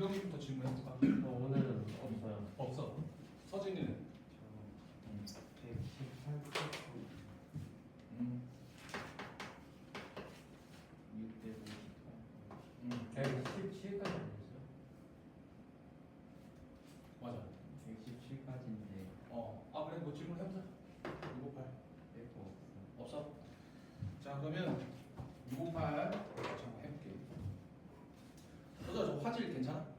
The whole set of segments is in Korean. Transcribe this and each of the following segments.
유경이부터 질문해볼까? 오늘은 없어요. 없어. 서진이는? 저 118쪽 음. 658. 117까지 아니었어요? 맞아. 117까지인데 아 그래 뭐 질문해보자. 658 빼고 없어. 없어? 자 그러면 658 잠깐 해볼게. 저 화질 괜찮아?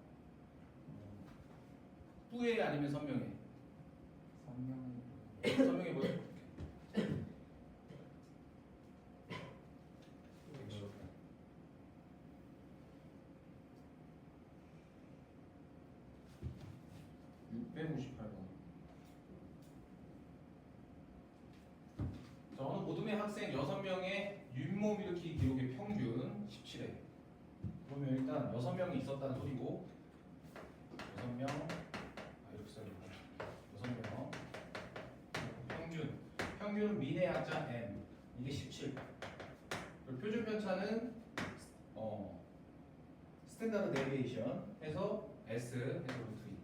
뿌에 아니면 선명해? 선명해 보여? 자, 어느 모둠의 학생 6명의 윗몸 일으키기 기록의 평균 17회. 그러면 일단 6명이 있었다는 소리고 6명 이렇게 써야겠다. 6명 평균은 미내 약자 n 이게 17. 그리고 표준 편차는 스탠다드 데비에이션 해서 S 해서 루트 2.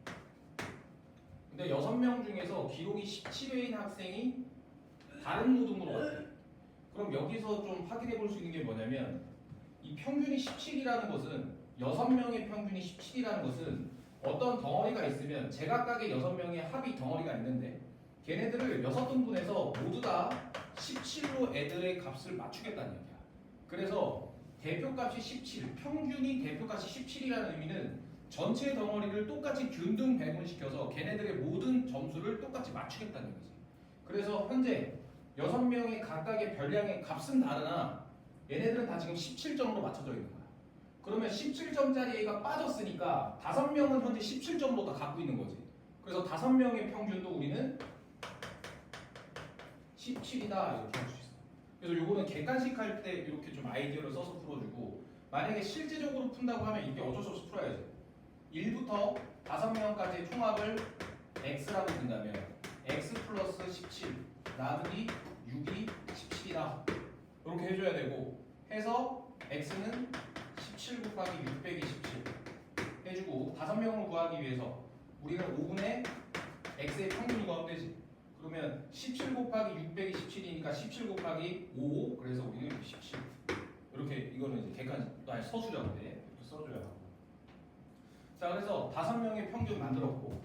근데 6명 중에서 기록이 17회인 학생이 다른 모둠으로 왔대. 그럼 여기서 좀 확인해 볼 수 있는 게 뭐냐면 이 평균이 17이라는 것은 6명의 평균이 17이라는 것은 어떤 덩어리가 있으면 제각각의 6명의 합이 덩어리가 있는데 걔네들을 6등분해서 모두 다 17로 애들의 값을 맞추겠다는 얘기야. 그래서 대표값이 17, 평균이 대표값이 17이라는 의미는 전체 덩어리를 똑같이 균등 배분시켜서 걔네들의 모든 점수를 똑같이 맞추겠다는 얘기지. 그래서 현재 6명의 각각의 별량의 값은 다르나 얘네들은 다 지금 17점으로 맞춰져 있는 거야. 그러면 17점짜리 애가 빠졌으니까 5명은 현재 17점으로 다 갖고 있는 거지. 그래서 5명의 평균도 우리는 17이다 이렇게 할 수 있어. 그래서 요거는 객관식 할 때 이렇게 좀 아이디어를 써서 풀어주고 만약에 실제적으로 푼다고 하면 이게 어쩔 수 없이 풀어야지. 1부터 5명까지의 총합을 x라고 둔다면 x 플러스 17 나누기 6이 17이다 이렇게 해줘야 되고 해서 x는 17 곱하기 6 빼기 17 해주고 5명을 구하기 위해서 우리는 5분의 x의 평균을 구하면 되지. 그러면 17 곱하기 6 빼기 17이니까 17 곱하기 5 그래서 우리는 17 이렇게 이거는 이제 객관식 아니 서술형인데 이렇게 써줘야 하고. 자 그래서 5명의 평균 만들었고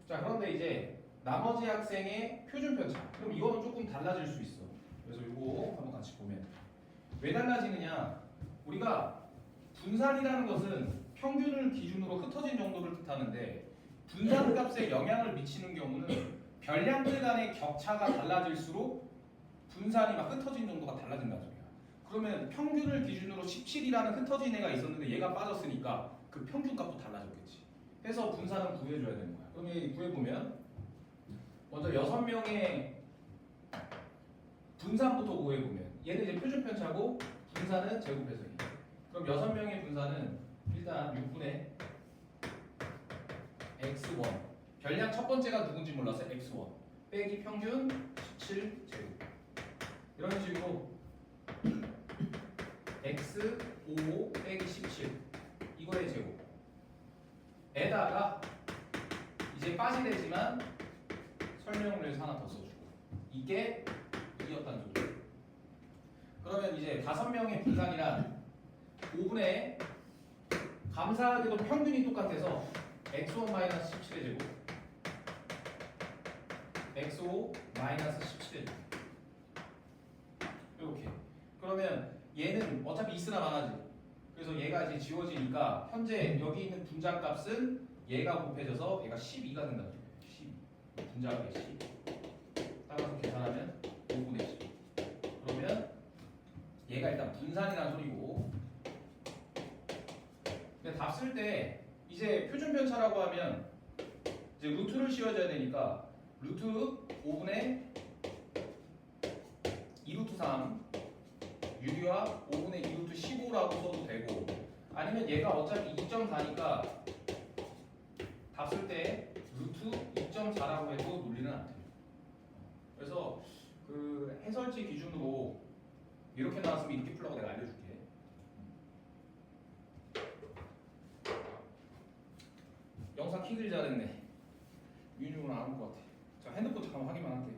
자 그런데 이제 나머지 학생의 표준 편차 그럼 이거는 조금 달라질 수 있어. 그래서 이거 한번 같이 보면 왜 달라지느냐 우리가 분산이라는 것은 평균을 기준으로 흩어진 정도를 뜻하는데 분산값에 영향을 미치는 경우는 별량들 간의 격차가 달라질수록 분산이 막 흩어진 정도가 달라진다는 소리야. 그러면 평균을 기준으로 17이라는 흩어진 애가 있었는데 얘가 빠졌으니까 그 평균값도 달라졌겠지. 해서 분산은 구해줘야 되는 거야. 그럼 여기 구해보면 먼저 6명의 분산부터 구해보면 얘는 이제 표준 편차고 분산은 제곱해서 2. 그럼 6명의 분산은 일단 6분의 x1 별량 첫 번째가 누군지 몰라서 x1 빼기 평균 17 제곱 이런 식으로 x5 빼기 17 이거의 제곱 에다가 이제 빠지되지만 설명을 위해서 하나 더 써주고 이게 2였다는 소리. 그러면 이제 5명의 분산이란 5분의 감사하게도 평균이 똑같아서 x1 17의 제곱 x5 17의 제곱 이렇게. 그러면 얘는 어차피 있으나 마나지. 그래서 얘가 이제 지워지니까 현재 여기 있는 분자값은 얘가 곱해져서 얘가 12가 된다는 소리예요. 12. 분자값이 12. 따라서 계산하면 5분의 12. 그러면 얘가 일단 분산이라는 소리고. 근데 답 쓸 때 이제 표준 편차라고 하면 이제 루트를 씌워줘야 되니까 루트 5분의 2루트 3 유리와 5분의 2루트 15라고 써도 되고 아니면 얘가 어차피 2.4니까 답 쓸 때 루트 2.4라고 해도 논리는 안 돼요. 그래서 그 해설지 기준으로 이렇게 나왔으면 이렇게 풀라고 내가 알려줄게. 영상 키길 잘했네. 유인중은 안 올 것 같아. 자, 핸드폰 잠깐만 확인만 할게.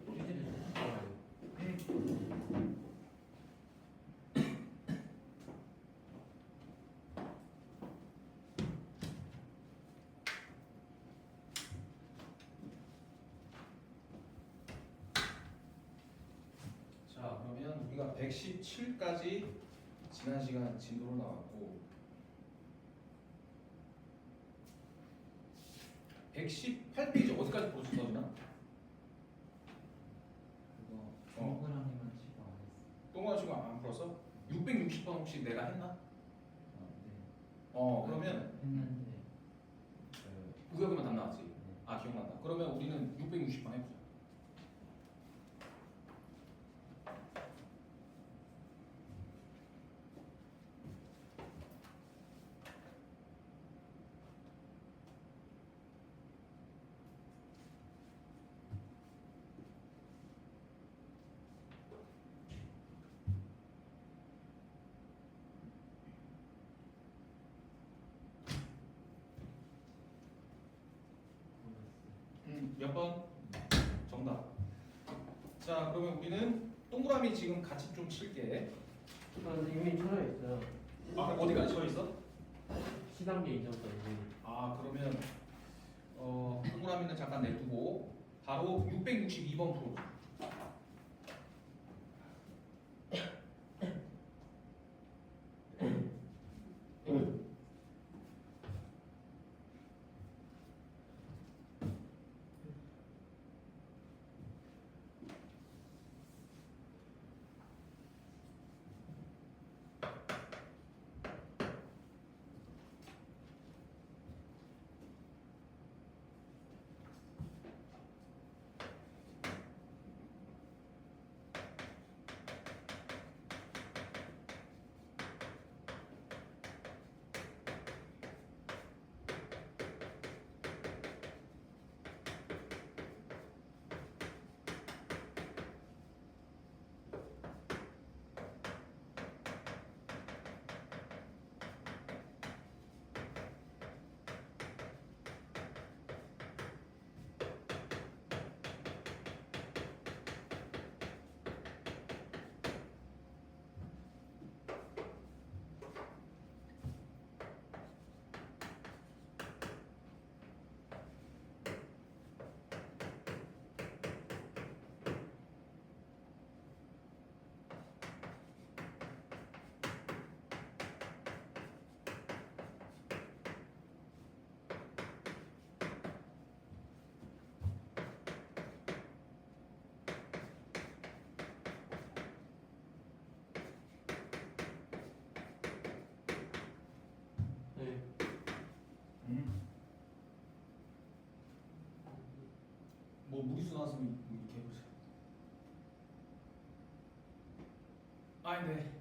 퀴즈를 좀 풀어봐요. 자, 그러면 우리가 117까지 지난 시간 진도로 나왔고 118페이지 어디까지 풀었어, 서준아? 그거 어. 동그라미만 치고 안 했어. 동그란 시간 안 풀었어? 660번 혹시 내가 했나? 네. 그러면 했는데 우혁이만 답 나왔지? 네. 아, 기억난다. 그러면 우리는 660번 해보자. 몇 번? 정답. 자, 그러면 우리는 동그라미 지금 같이 좀 칠게. 이미 쳐져 있어요. 아, 어디까지 쳐 있어? 시단계 이전까지. 아, 그러면 동그라미는 잠깐 내두고 바로 662번 풀어보자. 네. 뭐 무리수 나왔으면 이렇게 해보자. 아닌데.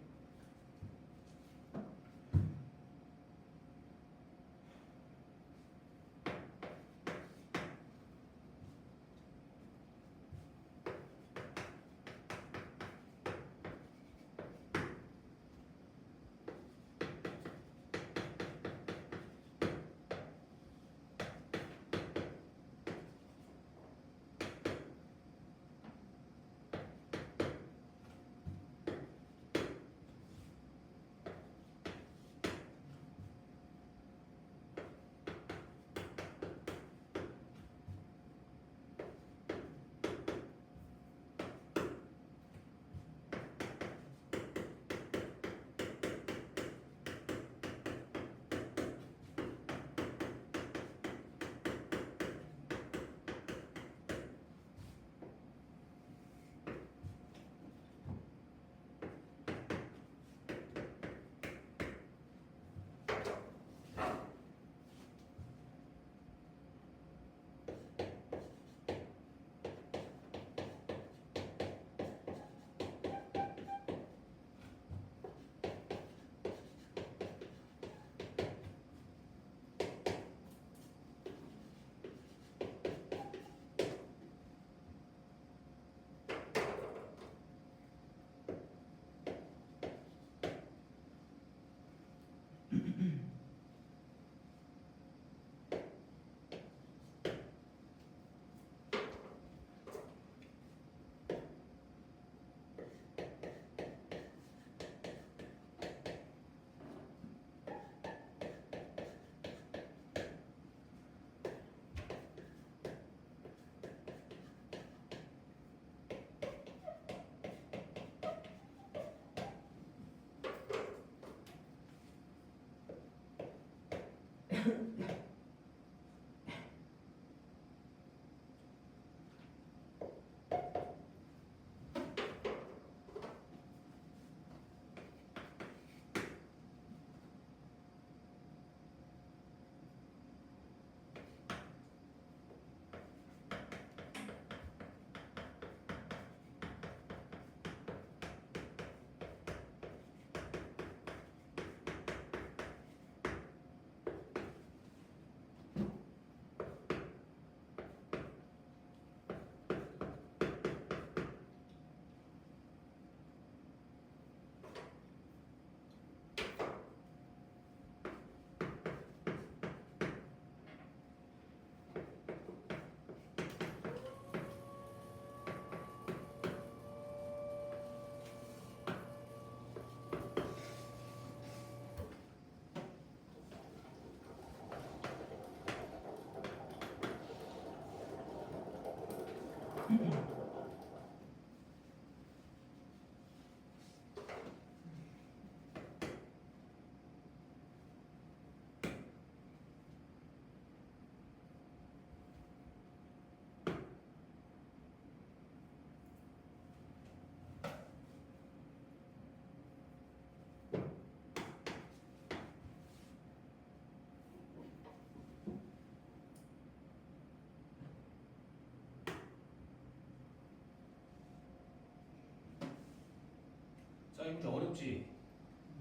이 문제 어렵지?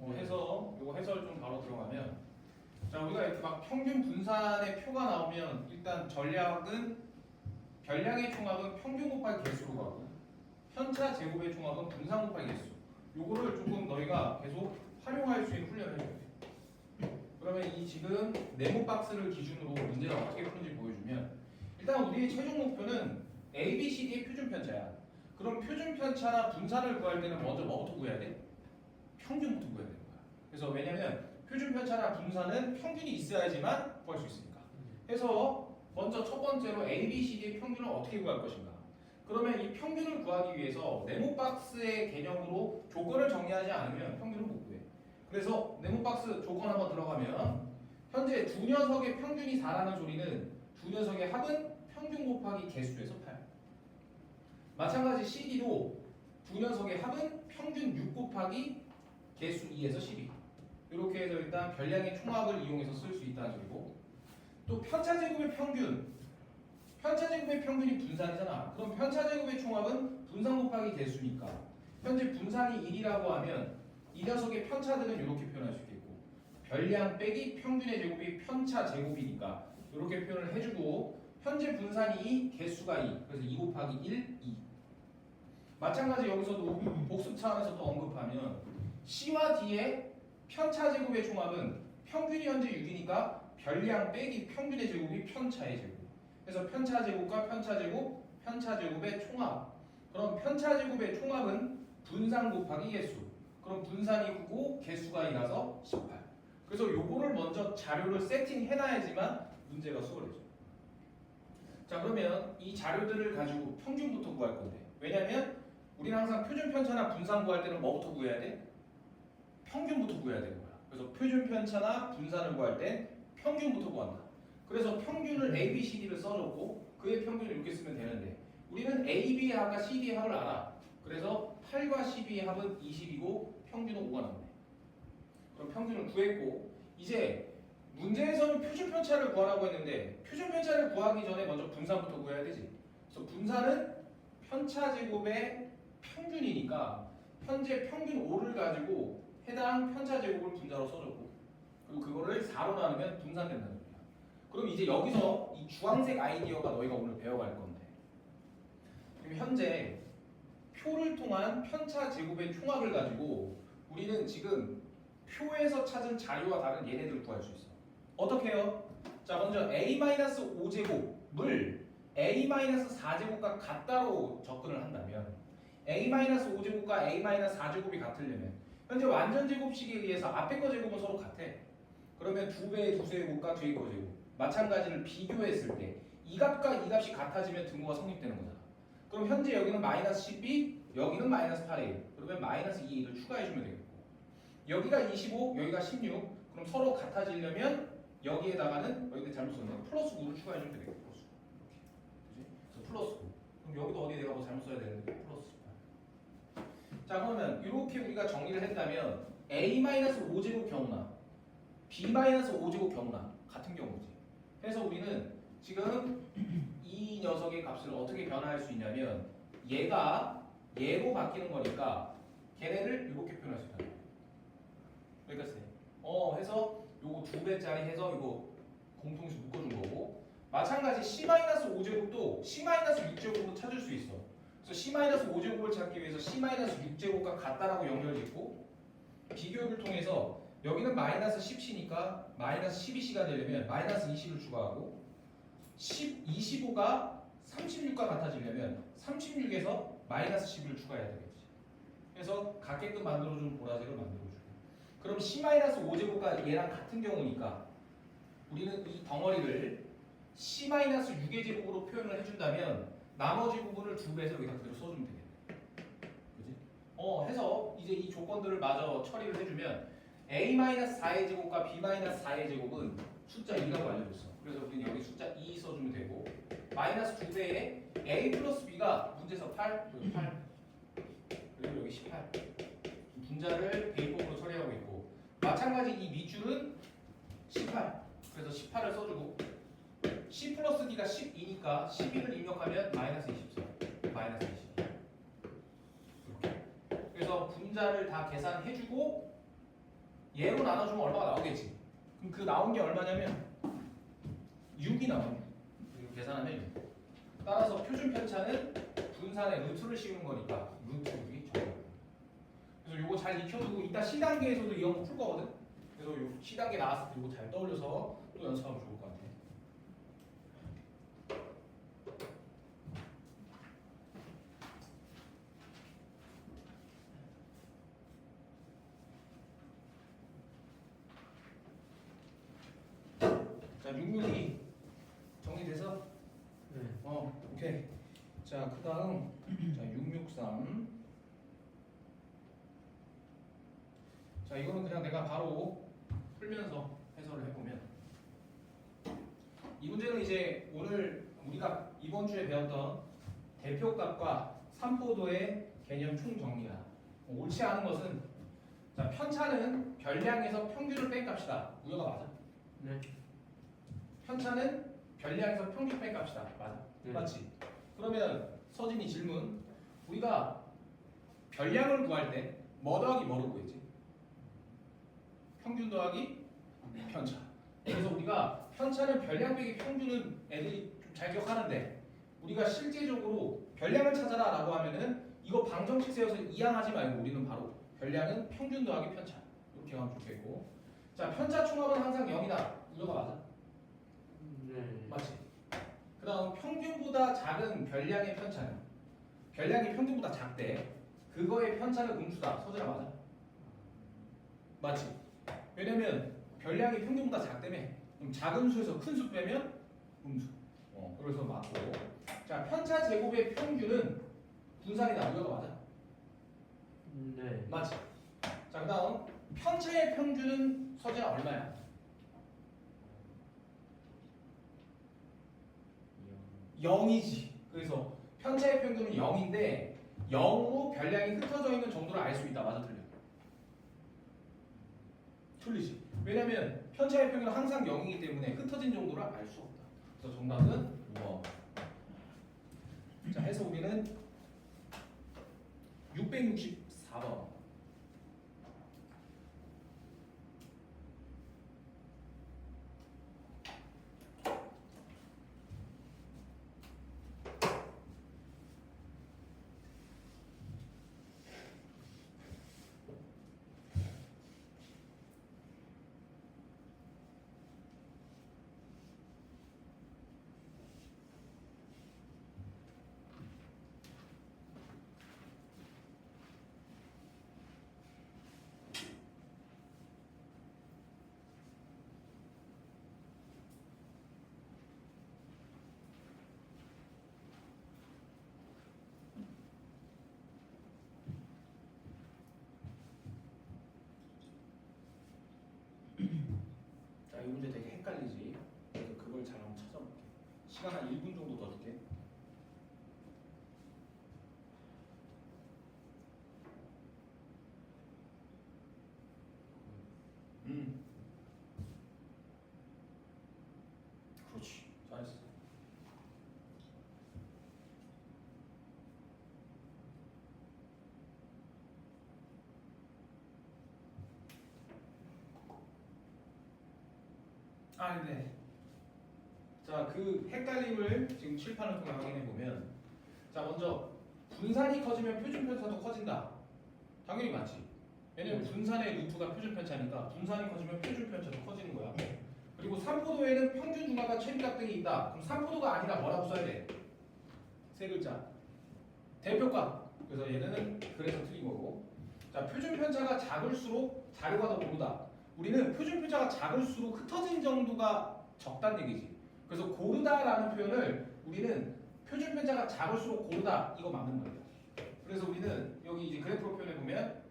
네. 해서 이거 해설 좀 바로 들어가면 자 우리가 이렇게 막 평균 분산의 표가 나오면 일단 전략은 별량의 총합은 평균 곱하기 개수로 가고 편차 제곱의 총합은 분산 곱하기 개수. 요거를 조금 너희가 계속 활용할 수 있는 훈련을 해줘야 돼. 그러면 이 지금 네모 박스를 기준으로 문제가 어떻게 푸는지 보여주면 일단 우리의 최종 목표는 A, B, C, D의 표준 편차야. 그럼 표준 편차나 분산을 구할 때는 먼저 뭐부터 구해야 돼? 평균부터 구해야 되는 거야. 그래서 왜냐면 표준 편차나 분산은 평균이 있어야지만 구할 수 있으니까. 그래서 먼저 첫 번째로 A, B, C, D의 평균을 어떻게 구할 것인가? 그러면 이 평균을 구하기 위해서 네모 박스의 개념으로 조건을 정리하지 않으면 평균을 못 구해. 그래서 네모 박스 조건 한번 들어가면 현재 두 녀석의 평균이 4라는 소리는 두 녀석의 합은 평균 곱하기 개수에서 8. 마찬가지 CD도 두 녀석의 합은 평균 6 곱하기 개수 2에서 12. 이렇게 해서 일단 별량의 총합을 이용해서 쓸 수 있다는 소리고 또 편차제곱의 평균 편차제곱의 평균이 분산이잖아. 그럼 편차제곱의 총합은 분산 곱하기 개수니까 현재 분산이 1이라고 하면 이 녀석의 편차들은 이렇게 표현할 수 있겠고 별량 빼기 평균의 제곱이 편차제곱이니까 이렇게 표현을 해주고 현재 분산이 2, 개수가 2 그래서 2 곱하기 1, 2 마찬가지 여기서도 복습 차원에서 또 언급하면 C와 D의 편차제곱의 총합은 평균이 현재 6이니까 별량 빼기 평균의 제곱이 편차의 제곱 그래서 편차제곱과 편차제곱, 편차제곱의 총합 그럼 편차제곱의 총합은 분산 곱하기 개수 그럼 분산이 9고 개수가 2라서 18 그래서 요거를 먼저 자료를 세팅해놔야지만 문제가 수월해져. 자 그러면 이 자료들을 가지고 평균부터 구할 건데 왜냐면 우리는 항상 표준 편차나 분산 구할 때는 뭐부터 구해야 돼? 평균부터 구해야 되는 거야. 그래서 표준 편차나 분산을 구할 땐 평균부터 구한다. 그래서 평균을 A, B, C, D를 써줬고 그의 평균을 이렇게 쓰면 되는데 우리는 A, B의 합과 C, D의 합을 알아. 그래서 8과 12의 합은 20이고 평균은 5가 나오네. 그럼 평균을 구했고 이제 문제에서는 표준 편차를 구하라고 했는데 표준 편차를 구하기 전에 먼저 분산부터 구해야 되지. 그래서 분산은 편차 제곱의 평균이니까 현재 평균 5를 가지고 해당 편차 제곱을 분자로 써줬고 그리고 그거를 4로 나누면 분산된다는 소리야. 그럼 이제 여기서 이 주황색 아이디어가 너희가 오늘 배워갈 건데 지금 현재 표를 통한 편차 제곱의 총합을 가지고 우리는 지금 표에서 찾은 자료와 다른 얘네들을 구할 수 있어. 어떻게 해요? 자 먼저 A-5제곱을 A-4제곱과 같다로 접근을 한다면 A-5제곱과 A-4제곱이 같으려면 현재 완전 제곱식에 의해서 앞에 거 제곱은 서로 같아. 그러면 두 배의 두 제곱과 뒤에 거 제곱 마찬가지를 비교했을 때 이 값과 이 값이 같아지면 등호가 성립되는 거잖아. 그럼 현재 여기는 마이너스 10이 여기는 마이너스 8이 그러면 마이너스 2를 추가해주면 되겠고 여기가 25 여기가 16 그럼 서로 같아지려면 여기에다가는 여기 잘못 썼네 플러스 9를 추가해주면 되겠고 플러스 9 그치? 그래서 플러스 9 그럼 여기도 어디 내가 뭐 잘못 써야 되는데 플러스 18 자 그러면 이렇게 우리가 정리를 했다면 A-5제곱 경우나 B-5제곱 경우나 같은 경우지. 그래서 우리는 지금 이 녀석의 값을 어떻게 변화할 수 있냐면 얘가 얘로 바뀌는 거니까 걔네를 이렇게 표현할 수 있다. 그러니까 해서 요거 2배짜리 해서 이거 공통수 묶어준 거고 마찬가지 C-5제곱도 C-6제곱으로 찾을 수 있어. 그래서 C-5제곱을 찾기 위해서 C-6제곱과 같다라고 연결짓고 비교를 통해서 여기는 마이너스 10C니까 마이너스 12C가 되려면 마이너스 20을 추가하고 25가 36과 같아지려면 36에서 마이너스 10을 추가해야 되겠지. 그래서 같게끔 만들어준 보라색을 만들어주고 그럼 C-5제곱과 얘랑 같은 경우니까 우리는 이 덩어리를 C-6의 제곱으로 표현을 해준다면 나머지 부분을 2배에서 여기다 그대로 써주면 되겠네. 그지? 해서 이제 이 조건들을 마저 처리를 해주면 A-4의 제곱과 B-4의 제곱은 숫자 2라고 알려줬어. 그래서 우리는 여기 숫자 2 써주면 되고 마이너스 2배에 A 플러스 B가 문제에서 8, 여기 8 그리고 여기 18 분자를 대입법으로 처리하고 있고 마찬가지 이 밑줄은 18 그래서 18을 써주고 C 플러스 D가 12니까 12를 입력하면 마이너스 24 마이너스 22 이렇게. 그래서 그래서 분자를 다 계산해주고 얘로 나눠주면 얼마가 나오겠지. 그럼 그 나온 게 얼마냐면 6이 나와요. 이거 계산하면 6. 따라서 표준 편차는 분산에 루트를 씌우는 거니까 루트 6이 정답. 그래서 요거 잘 익혀두고 이따 C단계에서도 이런 거 풀 거거든. 그래서 요 C단계 나왔을 때 이거 잘 떠올려서 또 연습하면 좋을 것 같아. 자, 662 정리돼서? 네. 오케이. 자, 그 다음 자, 663. 자, 이거는 그냥 내가 바로 풀면서 해설을 해보면 이 문제는 이제 오늘 우리가 이번 주에 배웠던 대표값과 삼포도의 개념 총정리야. 옳지 않은 것은 자, 편차는 별량에서 평균을 뺀 값이다. 우여가 맞아? 네. 편차는 별량에서 평균 뺀 값이다. 맞아? 네. 맞지? 그러면 서진이 질문. 우리가 별량을 구할 때 뭐 더하기 뭐로 구했지? 평균 더하기 편차. 그래서 우리가 편차는 별량 빼기 평균은 애들이 좀 잘 기억하는데 우리가 실제적으로 별량을 찾아라 라고 하면은 이거 방정식 세워서 이항하지 말고 우리는 바로 별량은 평균 더하기 편차 이렇게 하면 좋겠고. 자, 편차 총합은 항상 0이다. 이거가 맞아? 네. 맞지? 그 다음 평균보다 작은 별량의 편차는 별량이 평균보다 작대. 그거의 편차는 음수다. 서준아 맞아? 맞지? 왜냐면 별량이 평균보다 작다며. 그럼 작은 수에서 큰 수 빼면 음수. 그래서 맞고. 자, 편차 제곱의 평균은 분산이다. 이거가 맞아? 네. 맞지? 자, 그 다음 편차의 평균은 서준아 얼마야? 0이지. 그래서 편차의 평균은 0인데 0으로 별량이 흩어져 있는 정도를 알 수 있다. 맞아, 틀려? 틀리지. 왜냐면 편차의 평균은 항상 0이기 때문에 흩어진 정도를 알 수 없다. 그래서 정답은 5번. 자, 해서 우리는 664번. 자, 이 문제 되게 헷갈리지. 그래서 그걸 잘 한번 찾아볼게. 시간 한 1분 정도 더 줄게. 그렇지. 잘했어. 네. 자, 그 헷갈림을 지금 칠판을 통해 확인해 보면, 자, 먼저 분산이 커지면 표준 편차도 커진다. 당연히 맞지. 왜냐면 분산의 루트가 표준 편차니까 분산이 커지면 표준 편차도 커지는 거야. 그리고 삼포도에는 평균 중간과 최비값 등이 있다. 그럼 삼포도가 아니라 뭐라고 써야 돼? 세 글자. 대표값. 그래서 얘는 그래서 틀린 거고. 자, 표준 편차가 작을수록 자료가 더 고르다. 우리는 표준 편차가 작을수록 흩어진 정도가 적다는 얘기지. 그래서 고르다라는 표현을 우리는 표준 편차가 작을수록 고르다 이거 맞는 거예요. 그래서 우리는 여기 이제 그래프로 표현해 보면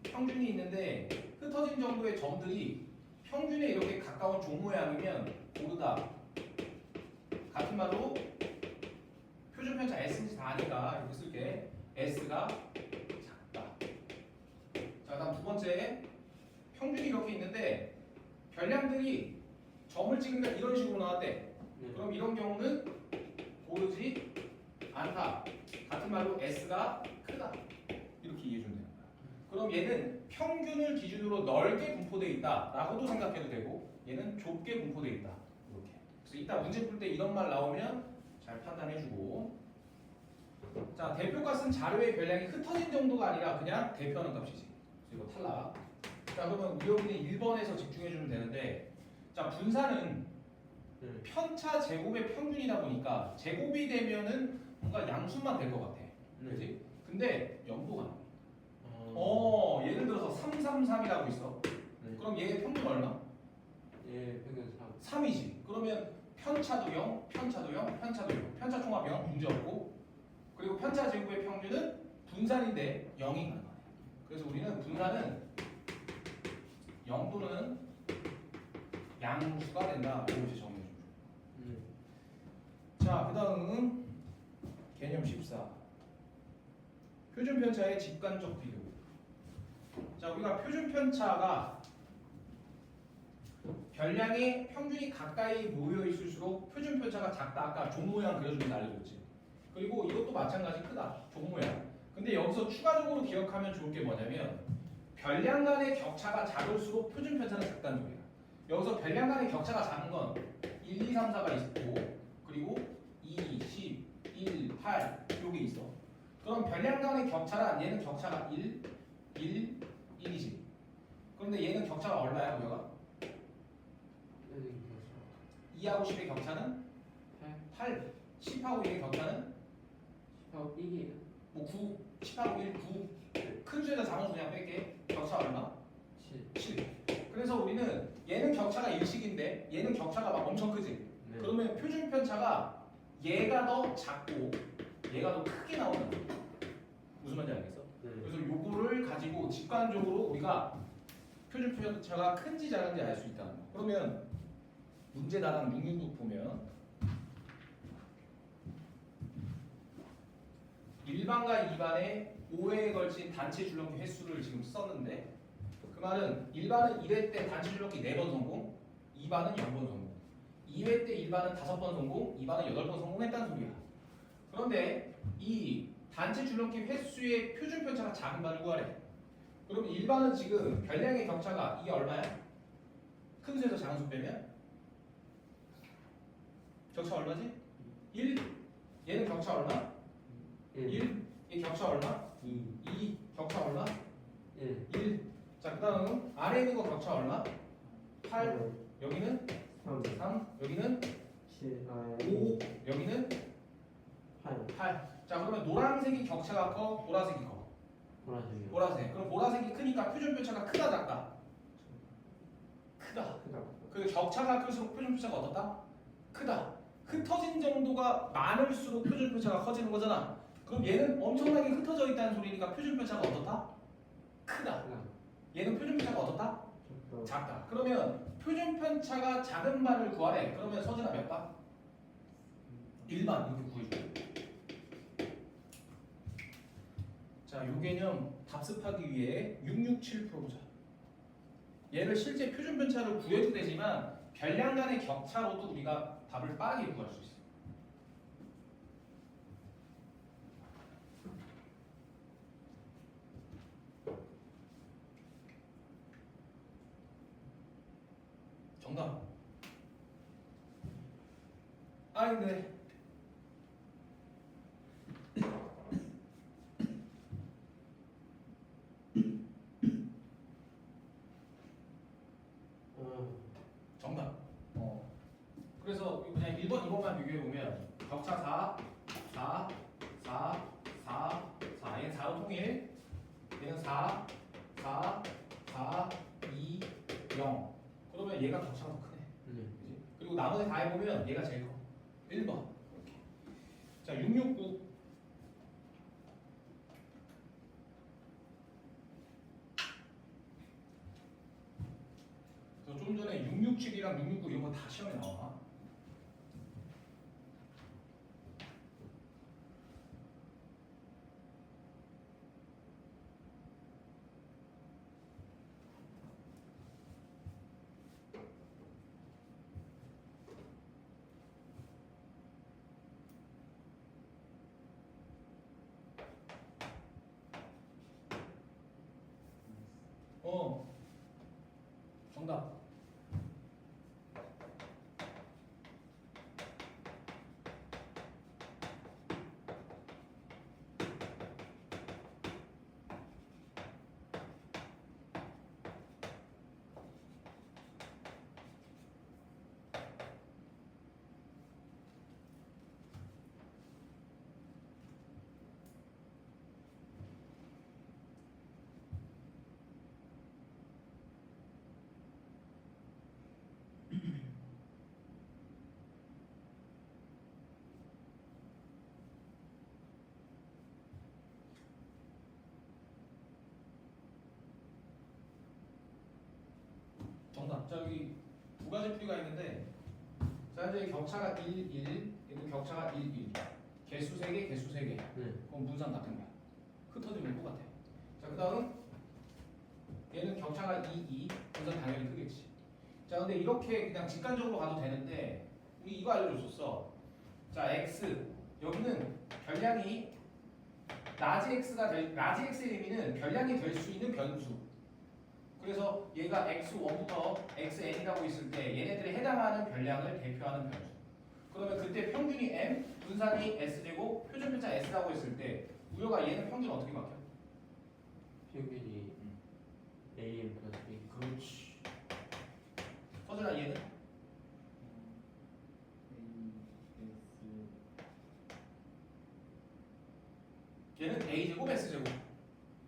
평균이 있는데 흩어진 정도의 점들이 평균에 이렇게 가까운 종 모양이면 고르다. 같은 말로 표준 편차 S인지 다 아니까 이렇게 쓸게. S가 작다. 자, 다음 두 번째. 평균이 이렇게 있는데 별량들이 점을 찍으면 이런 식으로 나왔대. 네. 그럼 이런 경우는 고르지 않다. 같은 말로 S가 크다. 이렇게 이해해 주면 되는 거야. 그럼 얘는 평균을 기준으로 넓게 분포되어 있다라고도 생각해도 되고 얘는 좁게 분포되어 있다. 이렇게. 그래서 이따 문제 풀 때 이런 말 나오면 잘 판단해주고. 자, 대표가 쓴 자료의 별량이 흩어진 정도가 아니라 그냥 대표하는 값이지. 그래서 이거 탈락. 자, 그러면 우리 여기는 1번에서 집중해주면 되는데, 자, 분산은 네. 편차 제곱의 평균이다 보니까 제곱이 되면은 뭔가 양수만 될 것 같아. 그지? 근데 연보가 안 돼. 예를 들어서 333이라고 있어. 네. 그럼 얘의 평균 얼마? 예, 평균 3. 3이지. 그러면 편차도 0, 편차도 0, 편차도 0. 편차 총합 0, 문제 없고. 그리고 편차 제곱의 평균은 분산인데 0이 가는 거야. 그래서 우리는 분산은 0 또는 양수가 된다. 이거 이제 정리해 줍니다. 자, 그 다음은 개념 14. 표준 편차의 직관적 비교. 자, 우리가 표준 편차가 별량의 평균이 가까이 모여 있을수록 표준 편차가 작다. 아까 종 모양 그려주면서 알려줬지. 그리고 이것도 마찬가지 크다. 종 모양. 근데 여기서 추가적으로 기억하면 좋을 게 뭐냐면 별량 간의 격차가 작을수록 표준 편차는 작다는 소리야. 여기서 별량 간의 격차가 작은 건 1, 2, 3, 4가 있고 그리고 2, 10, 1, 8 여기 있어. 그럼 별량 간의 격차란 얘는 격차가 1, 1, 1이지. 그런데 얘는 격차가 얼마야, 우리가? 2하고 10의 격차는 8. 10하고 1의 격차는 10하고 1이에요. 뭐 9. 10하고 1, 9. 큰 수에다 작은 수 그냥 뺄게. 격차 얼마? 7. 그래서 우리는 얘는 격차가 일식인데 얘는 격차가 막 엄청 크지. 네. 그러면 표준 편차가 얘가 더 작고 얘가 더 크게 나오는 거야. 무슨 말인지 알겠어? 네. 그래서 요거를 가지고 직관적으로 우리가 표준 편차가 큰지 작은지 알 수 있다는 거. 그러면 문제 다랑 666 보면 1반과 2반의 5회에 걸친 단체 줄넘기 횟수를 지금 썼는데 그 말은 1반은 1회 때 단체 줄넘기 4번 성공, 2반은 0번 성공. 2회 때 1반은 5번 성공, 2반은 8번 성공했다는 소리야. 그런데 이 단체 줄넘기 횟수의 표준 편차가 작은 반을 구하래. 그러면 1반은 지금 별량의 격차가 이게 얼마야? 큰 수에서 작은 수 빼면 격차 얼마지? 1. 얘는 격차 얼마? 1. 얘 격차 얼마? 2. 격차 얼마? 1. 자, 그 다음 아래에 있는 거 격차 얼마? 8. 여기는 3. 여기는 5. 여기는 8. 자, 그러면 노란색이 격차가 커? 보라색이 커? 보라색이요. 보라색. 그럼 보라색이 크니까 표준 편차가 크다 작다? 크다. 그 격차가 클수록 표준 편차가 어떻다? 크다. 흩어진 정도가 많을수록 표준 편차가 커지는 거잖아. 그럼 얘는 엄청나게 흩어져 있다는 소리니까 표준 편차가 어떻다? 크다. 얘는 표준 편차가 어떻다? 작다. 그러면 표준 편차가 작은 반을 구하래. 그러면 서준아 몇 반? 1반 이렇게 구해줘. 자, 요 개념 답습하기 위해 667 풀어보자. 얘를 실제 표준 편차를 구해도 되지만 별량 간의 격차로도 우리가 답을 빠르게 구할 수 있어. 정답. 아닌데. 정답. 그래서 그냥 1번, 2번만 비교해 보면 격차 4, 4, 4, 4, 4. 얘는 4로 통일. 얘는 4, 4, 4, 2, 0. 그러면 얘가 격차가 더 크네. 그치? 그리고 나머지 다 해보면 얘가 제일 커. 1번. 이렇게. 자, 669. 그래서 좀 전에 667이랑 669 이런 거 다 시험에 나와. 정답. 정답. 자, 여기 두 가지 풀이가 있는데, 자, 현재 격차가 1, 1, 얘도 격차가 1, 1. 개수 3개, 개수 3개. 네. 그럼 분산 같은 거야. 흩어지면 똑같아. 자, 그 다음 얘는 격차가 2, 2. 분산 당연히 크겠지. 자, 근데 이렇게 그냥 직관적으로 가도 되는데, 우리 이거 알려줬었어. 자, x. 여기는 별량이 라지 x의 의미는 별량이 될 수 있는 변수. 그래서 얘가 x1부터 xn이라고 있을 때 얘네들이 해당하는 별량을 대표하는 변수. 그러면 그때 평균이 m, 분산이 s제곱, 표준편차 s라고 했을 때 우여가 얘는 평균 어떻게 바뀌어? 평균이 AM 플러스 B. 그렇지. 서준아 얘는? 얘는 a제곱 s제곱.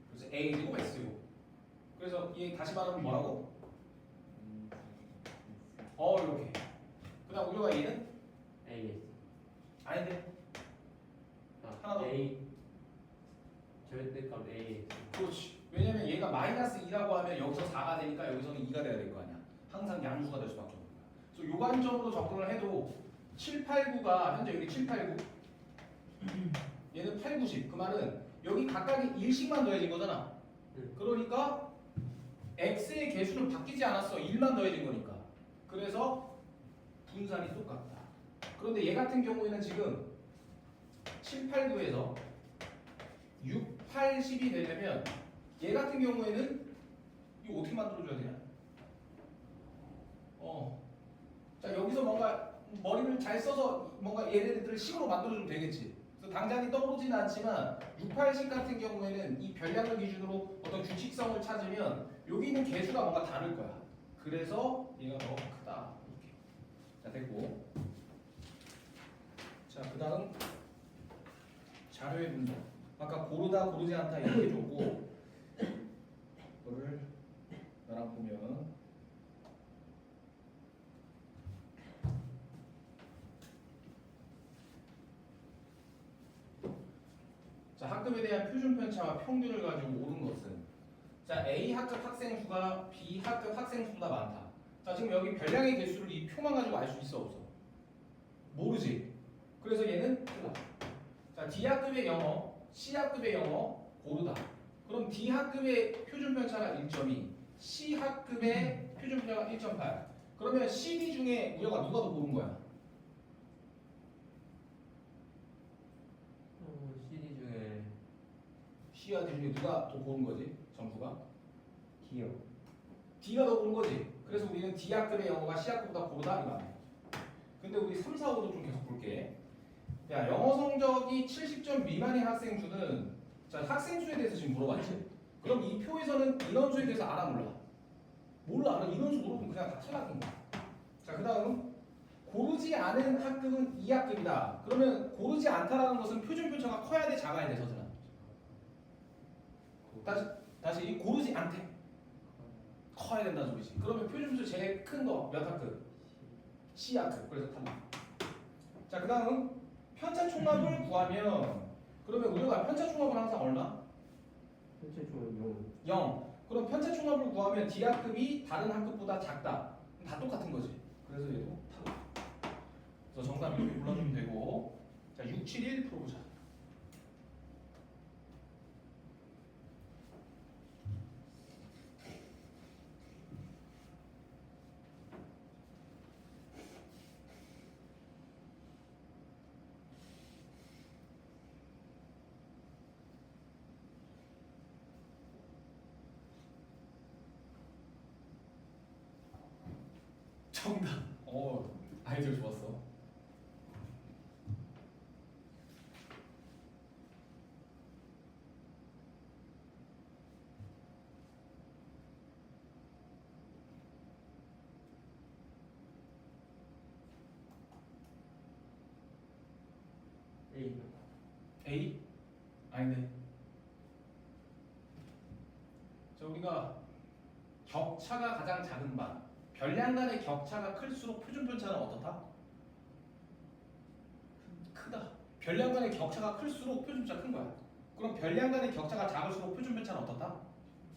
그래서 a제곱 s제곱. 그래서 얘 다시 말하면 뭐라고? 이렇게. 그다음 우려가 얘는? AS. 아닌데. 아, 하나 더. A. 절대값 AS. 그렇지. 왜냐면 얘가 마이너스 2라고 하면 여기서 4가 되니까 여기서는 2가 돼야 될 거 아니야. 항상 양수가 될 수밖에 없는 거야. 그래서 요 관점으로 접근을 해도 7, 8, 9가 현재 여기 7, 8, 9. 얘는 8, 9, 10. 그 말은 여기 각각이 1씩만 더해진 거잖아. 그러니까 x의 개수는 바뀌지 않았어. 1만 더해진 거니까. 그래서 분산이 똑같다. 그런데 얘 같은 경우에는 지금 7, 8, 9에서 6, 8, 10이 되려면 얘 같은 경우에는 이거 어떻게 만들어줘야 되냐? 자, 여기서 뭔가 머리를 잘 써서 뭔가 얘네들을 식으로 만들어주면 되겠지. 그래서 당장이 떠오르지는 않지만 6, 8, 10 같은 경우에는 이 별량을 기준으로 어떤 규칙성을 찾으면 여기 있는 개수가 뭔가 다를 거야. 그래서 얘가 더 크다. 이렇게. 자, 됐고. 자, 그 다음 자료의 분석. 아까 고르다 고르지 않다 이렇게 줬고 이거를 나랑 보면 자, 학급에 대한 표준 편차와 평균을 가지고 옳은 것은 자, A 학급 학생 수가 B 학급 학생 수보다 많다. 자, 지금 여기 별량의 개수를 이 표만 가지고 알 수 있어 없어? 모르지. 그래서 얘는 크다. 자, D 학급의 영어, C 학급의 영어 고르다. 그럼 D 학급의 표준 편차가 1.2, C 학급의 표준 편차가 1.8. 그러면 CD 중에 우여가 누가 더 고른 거야? CD 중에 C와 D 중에 누가 더 고른 거지? 점수가? D요. D가 더 고른 거지. 그래서 우리는 D 학급의 영어가 C 학급보다 고르다 이 말이야. 근데 우리 3, 4, 5도 좀 계속 볼게. 야, 영어 성적이 70점 미만의 학생 수는 자, 학생 수에 대해서 지금 물어봤지. 그럼 이 표에서는 인원수에 대해서 알아 몰라? 몰라. 알아. 인원수 물어보면 그냥 다 탈락인 거야. 자, 그다음 고르지 않은 학급은 2학급이다. 그러면 고르지 않다라는 것은 표준 편차가 커야 돼, 작아야 돼, 서준아? 다시 고르지 않대. 커야 된다는 소리지. 그러면 표준수 제일 큰 거 몇 학급? C학급. 그래서 탈락. 자, 그다음 편차 총합을 구하면 그러면 우리가 편차 총합은 항상 얼마? 전체 총은 0. 그럼 편차 총합을 구하면 D학급이 다른 학급보다 작다. 그럼 다 똑같은 거지. 그래서 얘도 탈락. 그래서 정답 이렇게 불러주면 되고. 자, 6, 7, 1 풀어보자. 정답. 아이디어 좋았어. A. A? 아니네. 자, 우리가 격차가 가장 작은 반. 별량 간의 격차가 클수록 표준 편차는 어떻다? 크다. 별량 간의 격차가 클수록 표준 편차 큰 거야. 그럼 별량 간의 격차가 작을수록 표준 편차는 어떻다?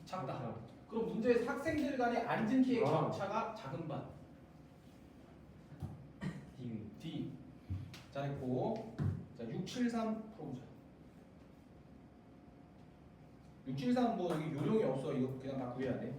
작다. 그럼 문제에서 학생들 간의 앉은 키의 와. 격차가 작은 반. D. D. 잘했고. 자, 673 풀어보자. 673 뭐 여기 요령이 없어. 이거 그냥 다 구해야 돼.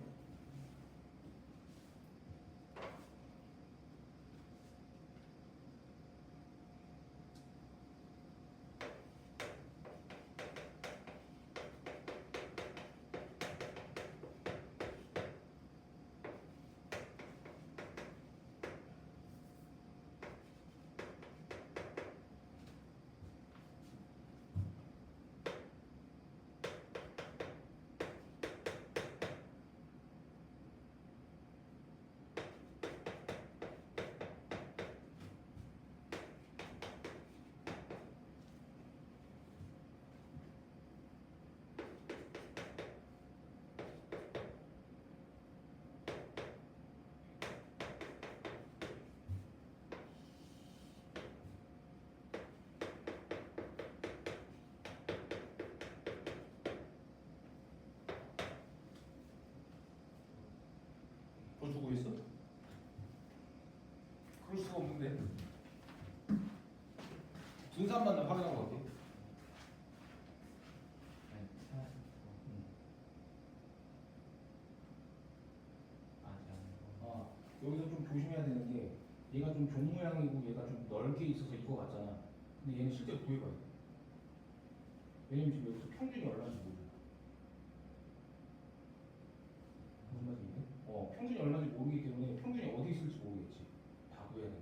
뭐 주고 있어? 그럴 수가 없는데. 분산만 확인하고 갈게. 여기서 좀 조심해야 되는 게 얘가 좀 종 모양이고 얘가 좀 넓게 있어서 이거 같잖아. 근데 얘는 실제 구해봐야 돼. 왜냐면 지금 여기서 평균이 얼마인지 모르. 무슨 말인지? 평균이 얼마인지 모르기 때문에 평균이 어디 있을지 모르겠지. 다 구해야 돼.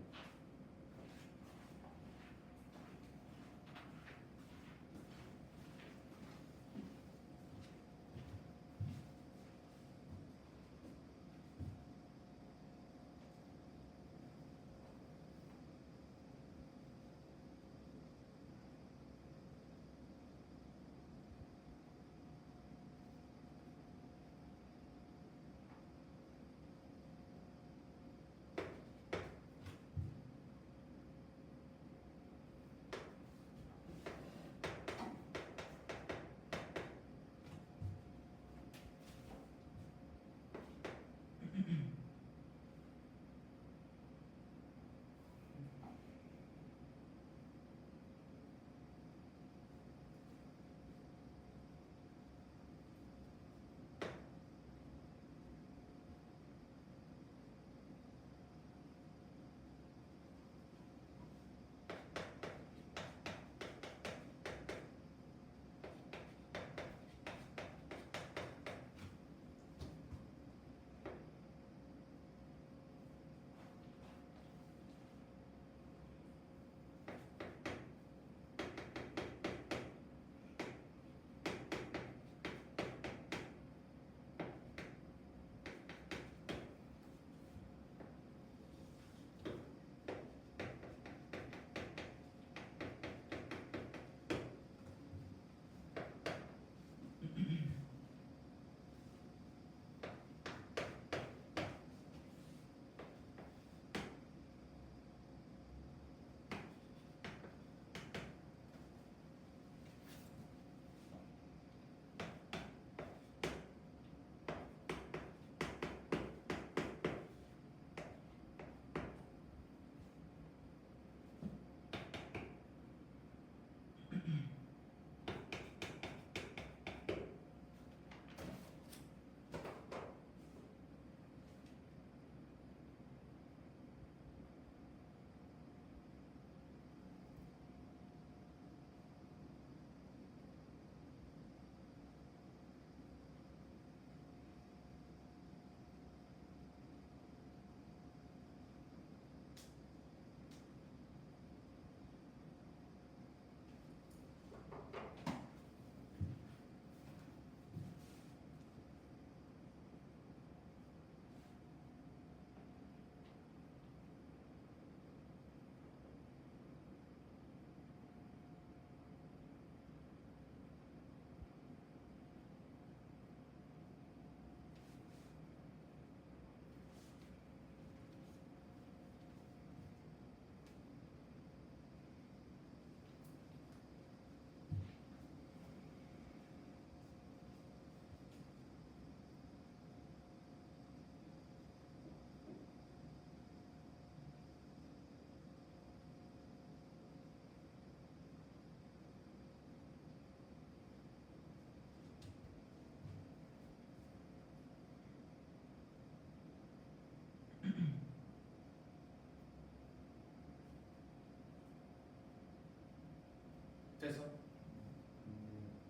됐어.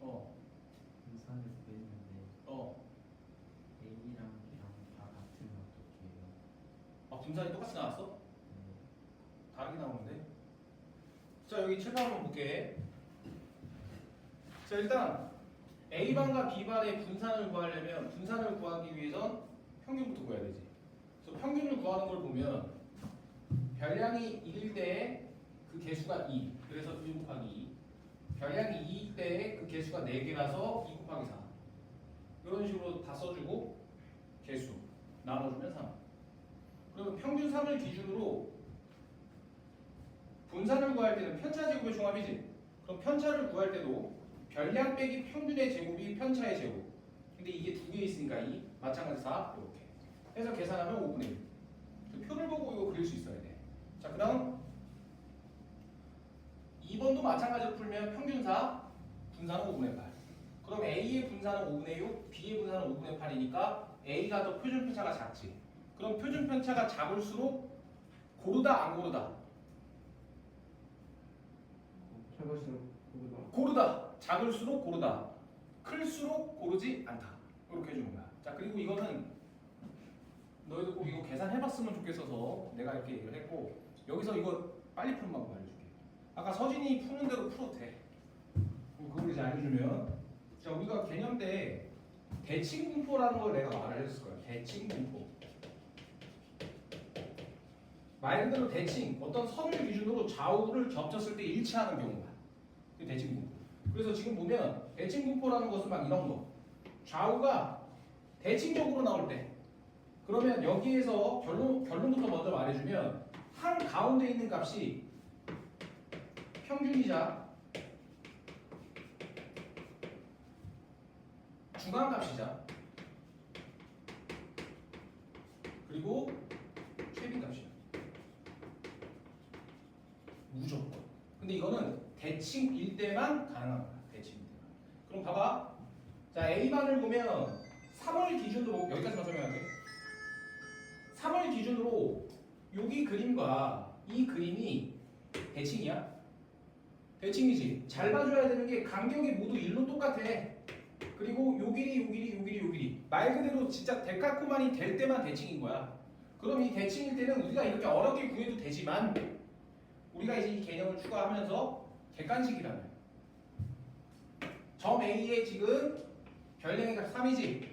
어. 분산을 구했는데 어. A랑 B랑 다 같으면 어떻게 해요? 아, 분산이 똑같이 나왔어? 네. 다르게 나오는데. 자, 여기 7번 한번 볼게. 자, 일단 A반과 B반의 분산을 구하려면 분산을 구하기 위해선 평균부터 구해야 되지. 그래서 평균을 구하는 걸 보면 별량이 1일 때에 그 개수가 2. 그래서 1 곱하기 2. 별량이 2일 때에 그 개수가 4개라서 2 곱하기 4. 이런 식으로 다 써주고 개수 나눠주면 3. 그러면 평균 3을 기준으로 분산을 구할 때는 편차 제곱의 종합이지. 그럼 편차를 구할 때도 별량 빼기 평균의 제곱이 편차의 제곱. 근데 이게 두 개 있으니까 2. 마찬가지 4. 이렇게 해서 계산하면 5분의 1. 그 표를 보고 이거 그릴 수 있어야 돼. 자, 그 다음 2번도 마찬가지로 풀면 평균 4, 분산은 5분의 8. 그럼 A의 분산은 5분의 6, B의 분산은 5분의 8이니까 A가 더 표준 편차가 작지. 그럼 표준 편차가 작을수록 고르다 안 고르다? 작을수록 그거다. 고르다. 작을수록 고르다. 클수록 고르지 않다. 이렇게 해주는 거야. 자, 그리고 이거는 너희도 꼭 이거 계산해봤으면 좋겠어서 내가 이렇게 얘기를 했고, 여기서 이거 빨리 푸는 방법 알려줄게. 아까 서진이 푸는 대로 풀어도 돼. 그걸 이제 알려주면, 자, 우리가 개념 때 대칭분포라는 걸 내가 말을 해줬을 거야. 대칭분포. 말 그대로 대칭, 어떤 선을 기준으로 좌우를 겹쳤을 때 일치하는 경우가 그게 대칭분포. 그래서 지금 보면 대칭분포라는 것은 막 이런 거, 좌우가 대칭적으로 나올 때, 그러면 여기에서 결론부터 먼저 말해주면 한 가운데 있는 값이 평균이자 중간값이자 그리고 최빈값이야. 무조건. 근데 이거는 대칭일 때만 가능한 거야. 대칭일 때만. 그럼 봐봐. 자, A반을 보면 3월 기준으로 여기까지만 설명할게. 3월 기준으로 여기 그림과 이 그림이 대칭이야? 대칭이지. 잘 봐줘야 되는 게 간격이 모두 1로 똑같아. 그리고 요 길이, 요 길이, 요 길이, 요 길이. 말 그대로 진짜 데카코만이 될 때만 대칭인 거야. 그럼 이 대칭일 때는 우리가 이렇게 어렵게 구해도 되지만 우리가 이제 이 개념을 추가하면서 객관식이라는 점 A에 지금 별량의 값 3이지.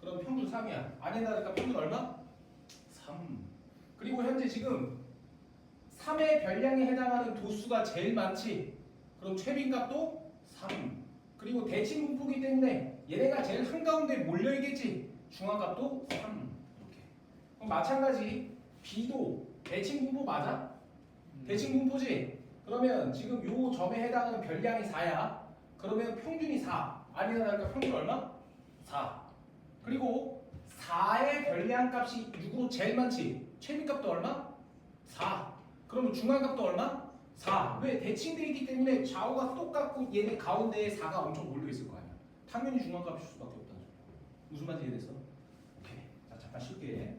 그럼 평균 3이야. 안에다가 평균 얼마? 3. 그리고 현재 지금 3의 별량에 해당하는 도수가 제일 많지. 그럼 최빈값도 3. 그리고 대칭 분포기 때문에 얘네가 제일 한가운데 몰려있겠지. 중앙값도 3. 이렇게. 그럼 마찬가지 B도 대칭 분포 맞아? 대칭 분포지? 그러면 지금 요 점에 해당하는 별량이 4야. 그러면 평균이 4. 아니나 다를까 평균 얼마? 4. 그리고 4의 별량값이 6으로 제일 많지. 최빈값도 얼마? 4. 그러면 중간값도 얼마? 4. 왜? 대칭되어 있기 때문에 좌우가 똑같고 얘네 가운데에 4가 엄청 몰려있을 거 아니야. 당연히 중간값일 수밖에 없다는 소리야. 무슨 말인지 이해됐어? 오케이. 자, 잠깐 쉴게.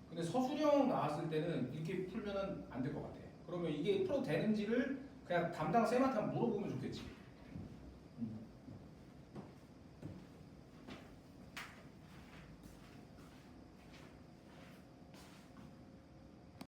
근데 서술형 나왔을 때는 이렇게 풀면은 안 될 것 같아. 그러면 이게 풀어도 되는지를 그냥 담당 쌤한테 한번 물어보면 좋겠지.